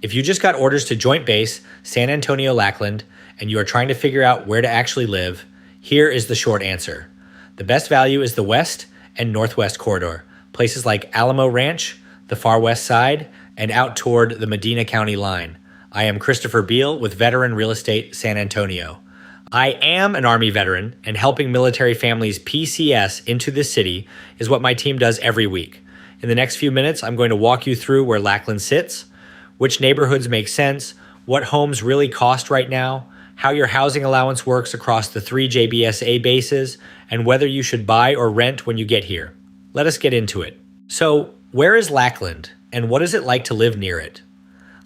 If you just got orders to Joint Base, San Antonio Lackland, and you are trying to figure out where to actually live, here is the short answer. The best value is the west and northwest corridor, places like Alamo Ranch, the far west side, and out toward the Medina County line. I am Christopher Beal with Veteran Real Estate San Antonio. I am an Army veteran, and helping military families PCS into this city is what my team does every week. In the next few minutes, I'm going to walk you through where Lackland sits, which neighborhoods make sense, what homes really cost right now, how your housing allowance works across the 3 JBSA bases, and whether you should buy or rent when you get here. Let us get into it. So, where is Lackland, and what is it like to live near it?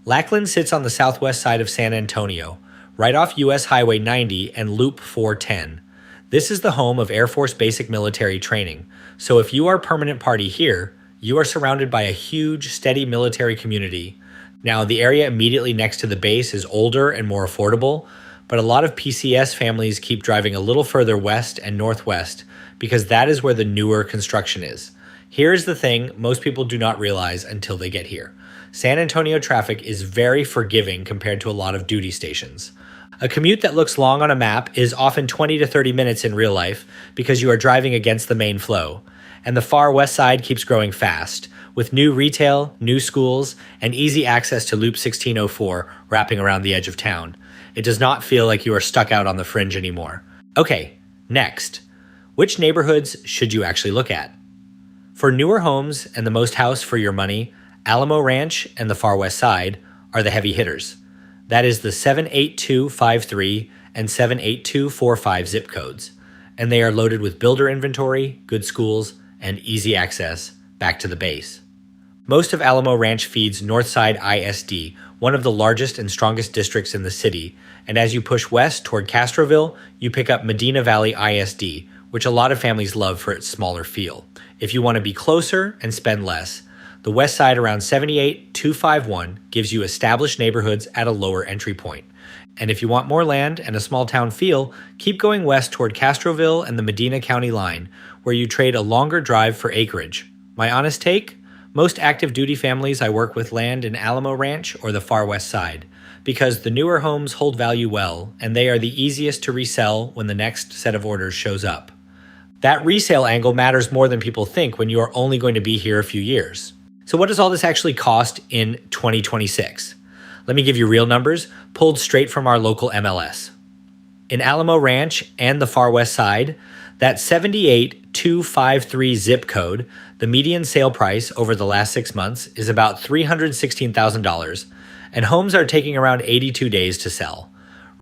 Lackland sits on the southwest side of San Antonio, right off US Highway 90 and Loop 410. This is the home of Air Force Basic Military Training, so if you are permanent party here, you are surrounded by a huge, steady military community. Now, the area immediately next to the base is older and more affordable, but a lot of PCS families keep driving a little further west and northwest because that is where the newer construction is. Here's the thing most people do not realize until they get here. San Antonio traffic is very forgiving compared to a lot of duty stations. A commute that looks long on a map is often 20 to 30 minutes in real life because you are driving against the main flow. And the far west side keeps growing fast, with new retail, new schools, and easy access to Loop 1604 wrapping around the edge of town. It does not feel like you are stuck out on the fringe anymore. Okay, next. Which neighborhoods should you actually look at? For newer homes and the most house for your money, Alamo Ranch and the far west side are the heavy hitters. That is the 78253 and 78245 zip codes, and they are loaded with builder inventory, good schools, and easy access back to the base. Most of Alamo Ranch feeds Northside ISD, one of the largest and strongest districts in the city, and as you push west toward Castroville, you pick up Medina Valley ISD, which a lot of families love for its smaller feel. If you want to be closer and spend less, the west side around 78251 gives you established neighborhoods at a lower entry point. And if you want more land and a small town feel, keep going west toward Castroville and the Medina County line, where you trade a longer drive for acreage. My honest take? Most active duty families I work with land in Alamo Ranch or the far west side, because the newer homes hold value well, and they are the easiest to resell when the next set of orders shows up. That resale angle matters more than people think when you are only going to be here a few years. So what does all this actually cost in 2026? Let me give you real numbers, pulled straight from our local MLS. In Alamo Ranch and the far west side, that 78253 zip code, the median sale price over the last 6 months is about $316,000, and homes are taking around 82 days to sell.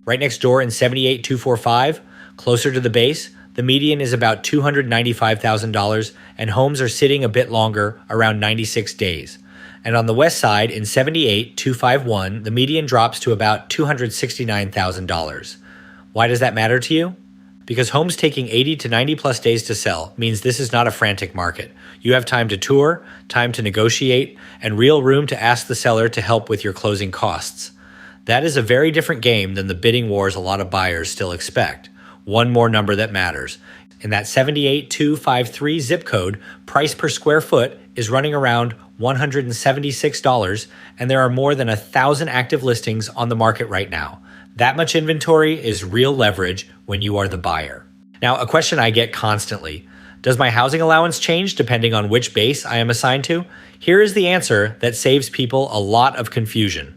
Right next door in 78245, closer to the base, the median is about $295,000, and homes are sitting a bit longer, around 96 days. And on the west side, in 78251, the median drops to about $269,000. Why does that matter to you? Because homes taking 80 to 90 plus days to sell means this is not a frantic market. You have time to tour, time to negotiate, and real room to ask the seller to help with your closing costs. That is a very different game than the bidding wars a lot of buyers still expect. One more number that matters. In that 78253 zip code, price per square foot is running around $176, and there are more than 1,000 active listings on the market right now. That much inventory is real leverage when you are the buyer. Now, a question I get constantly: does my housing allowance change depending on which base I am assigned to? Here is the answer that saves people a lot of confusion.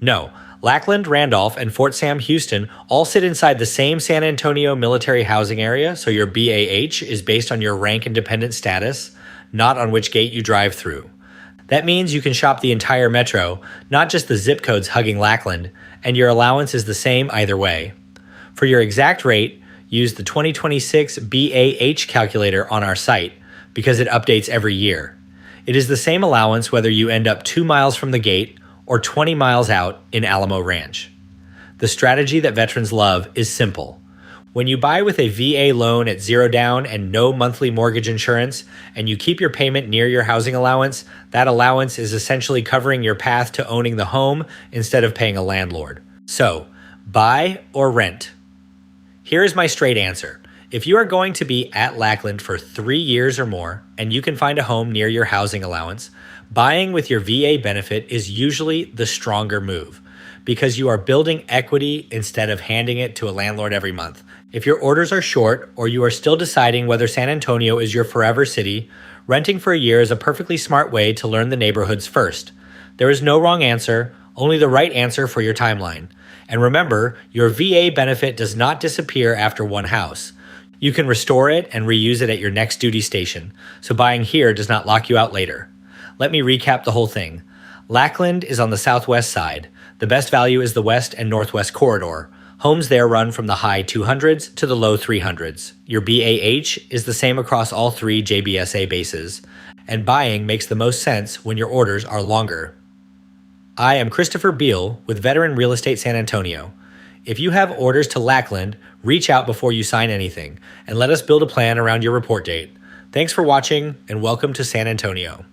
No. Lackland, Randolph, and Fort Sam Houston all sit inside the same San Antonio military housing area, so your BAH is based on your rank and dependent status, not on which gate you drive through. That means you can shop the entire metro, not just the zip codes hugging Lackland, and your allowance is the same either way. For your exact rate, use the 2026 BAH calculator on our site because it updates every year. It is the same allowance whether you end up 2 miles from the gate or 20 miles out in Alamo Ranch. The strategy that veterans love is simple. When you buy with a VA loan at 0 down and no monthly mortgage insurance, and you keep your payment near your housing allowance, that allowance is essentially covering your path to owning the home instead of paying a landlord. So, buy or rent? Here is my straight answer. If you are going to be at Lackland for 3 years or more, and you can find a home near your housing allowance, Buying with your VA benefit is usually the stronger move because you are building equity instead of handing it to a landlord every month. If your orders are short or you are still deciding whether San Antonio is your forever city, renting for a year is a perfectly smart way to learn the neighborhoods first. There is no wrong answer, only the right answer for your timeline. And remember, your VA benefit does not disappear after one house. You can restore it and reuse it at your next duty station, so buying here does not lock you out later. Let me recap the whole thing. Lackland is on the southwest side. The best value is the west and northwest corridor. Homes there run from the high 200s to the low 300s. Your BAH is the same across all three JBSA bases, and buying makes the most sense when your orders are longer. I am Christopher Beal with Veteran Real Estate San Antonio. If you have orders to Lackland, reach out before you sign anything, and let us build a plan around your report date. Thanks for watching, and welcome to San Antonio.